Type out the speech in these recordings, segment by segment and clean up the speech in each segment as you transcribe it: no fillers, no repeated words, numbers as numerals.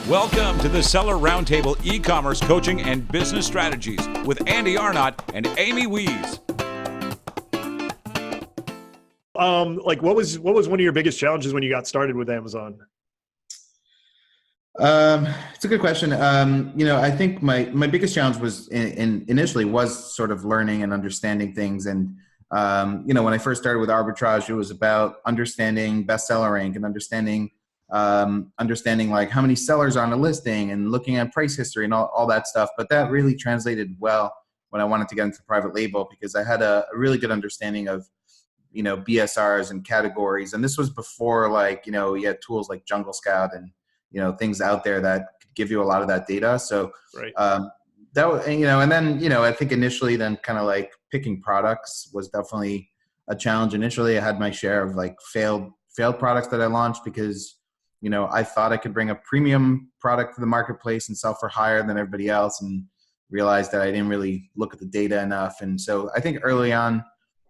Welcome to the Seller Roundtable e-commerce coaching and business strategies with Andy Arnott and Amy Wees. What was one of your biggest challenges when you got started with Amazon? It's a good question. I think my biggest challenge was initially was sort of learning and understanding things. And, when I first started with arbitrage, it was about understanding bestseller rank and understanding like how many sellers are on a listing and looking at price history and all that stuff. But that really translated well when I wanted to get into private label, because I had a really good understanding of, BSRs and categories. And this was before you had tools like Jungle Scout and, things out there that could give you a lot of that data. So, right. That was, and then, I think initially then kind of like picking products was definitely a challenge. Initially, I had my share of like failed products that I launched because, I thought I could bring a premium product to the marketplace and sell for higher than everybody else, and realized that I didn't really look at the data enough. And so I think early on,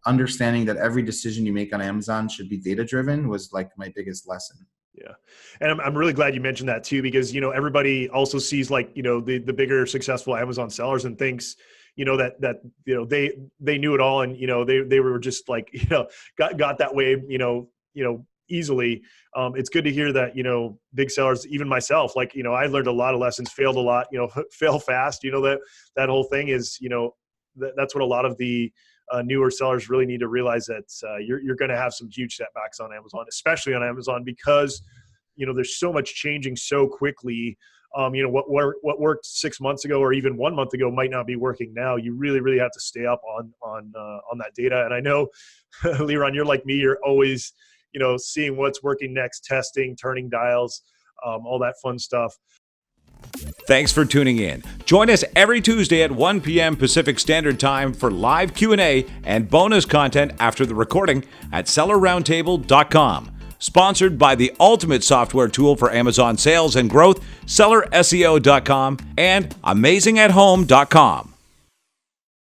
understanding that every decision you make on Amazon should be data-driven was like my biggest lesson. Yeah. And I'm really glad you mentioned that too, because, everybody also sees the bigger successful Amazon sellers and thinks, that they knew it all. And, they were just like, got that way, easily. It's good to hear that, big sellers, even myself, I learned a lot of lessons, failed a lot, fail fast, that whole thing is, that's what a lot of the newer sellers really need to realize, that you're going to have some huge setbacks on Amazon, especially on Amazon, because there's so much changing so quickly. What worked 6 months ago or even 1 month ago might not be working now. You really, really have to stay up on that data. And I know, Liron, you're like me. You're always seeing what's working next, testing, turning dials, all that fun stuff. Thanks for tuning in. Join us every Tuesday at 1 p.m. Pacific Standard Time for live Q&A and bonus content after the recording at sellerroundtable.com. Sponsored by the ultimate software tool for Amazon sales and growth, sellerseo.com and amazingathome.com.